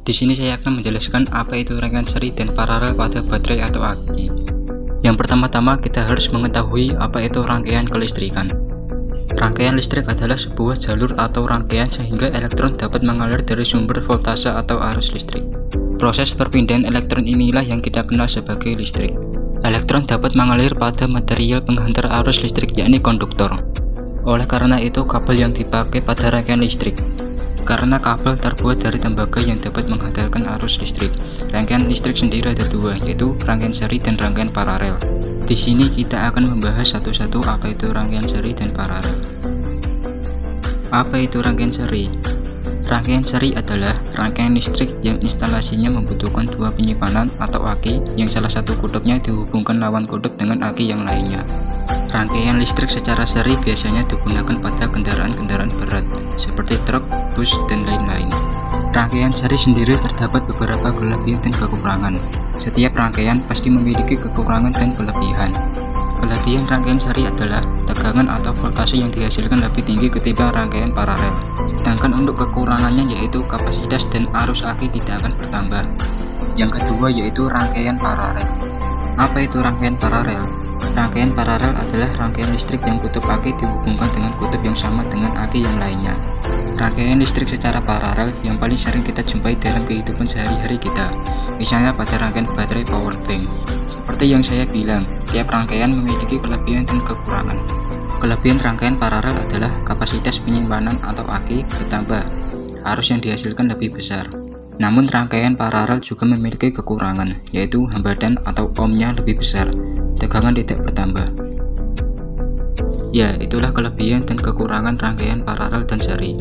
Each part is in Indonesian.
Di sini saya akan menjelaskan apa itu rangkaian seri dan paralel pada baterai atau aki. Yang pertama-tama kita harus mengetahui apa itu rangkaian kelistrikan. Rangkaian listrik adalah sebuah jalur atau rangkaian sehingga elektron dapat mengalir dari sumber voltase atau arus listrik. Proses perpindahan elektron inilah yang kita kenal sebagai listrik. Elektron dapat mengalir pada material penghantar arus listrik yakni konduktor. Oleh karena itu kabel yang dipakai pada rangkaian listrik. Karena kabel terbuat dari tembaga yang dapat menghantarkan arus listrik. Rangkaian listrik sendiri ada dua, yaitu rangkaian seri dan rangkaian paralel. Di sini kita akan membahas satu-satu apa itu rangkaian seri dan paralel. Apa itu rangkaian seri? Rangkaian seri adalah rangkaian listrik yang instalasinya membutuhkan dua penyimpanan atau aki yang salah satu kutubnya dihubungkan lawan kutub dengan aki yang lainnya. Rangkaian listrik secara seri biasanya digunakan pada kendaraan-kendaraan berat seperti truk, bus, dan lain-lain. Rangkaian seri sendiri terdapat beberapa kelebihan dan kekurangan. Setiap rangkaian pasti memiliki kekurangan dan kelebihan. Kelebihan rangkaian seri adalah tegangan atau voltase yang dihasilkan lebih tinggi ketimbang rangkaian paralel. Sedangkan untuk kekurangannya yaitu kapasitas dan arus aki tidak akan bertambah. Yang kedua yaitu rangkaian paralel. Apa itu rangkaian paralel? Rangkaian paralel adalah rangkaian listrik yang kutub aki dihubungkan dengan kutub yang sama dengan aki yang lainnya. Rangkaian listrik secara paralel yang paling sering kita jumpai dalam kehidupan sehari-hari kita, misalnya pada rangkaian baterai power bank. Seperti yang saya bilang, tiap rangkaian memiliki kelebihan dan kekurangan. Kelebihan rangkaian paralel adalah kapasitas penyimpanan atau aki bertambah, arus yang dihasilkan lebih besar. Namun rangkaian paralel juga memiliki kekurangan, yaitu hambatan atau ohmnya lebih besar. Tegangan tidak bertambah. Ya, itulah kelebihan dan kekurangan rangkaian paralel dan seri.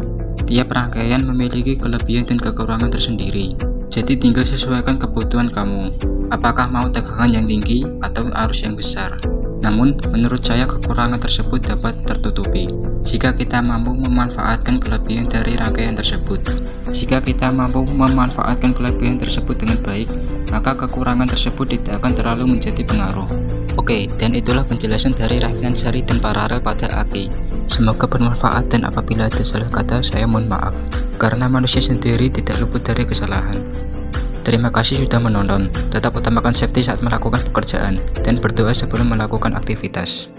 Tiap rangkaian memiliki kelebihan dan kekurangan tersendiri. Jadi tinggal sesuaikan kebutuhan kamu. Apakah mau tegangan yang tinggi atau arus yang besar? Namun, menurut saya kekurangan tersebut dapat tertutupi jika kita mampu memanfaatkan kelebihan dari rangkaian tersebut. Jika kita mampu memanfaatkan kelebihan tersebut dengan baik, maka kekurangan tersebut tidak akan terlalu menjadi pengaruh. Oke, dan itulah penjelasan dari rangkaian seri dan paralel pada aki. Semoga bermanfaat dan apabila ada salah kata, saya mohon maaf. Karena manusia sendiri tidak luput dari kesalahan. Terima kasih sudah menonton. Tetap utamakan safety saat melakukan pekerjaan dan berdoa sebelum melakukan aktivitas.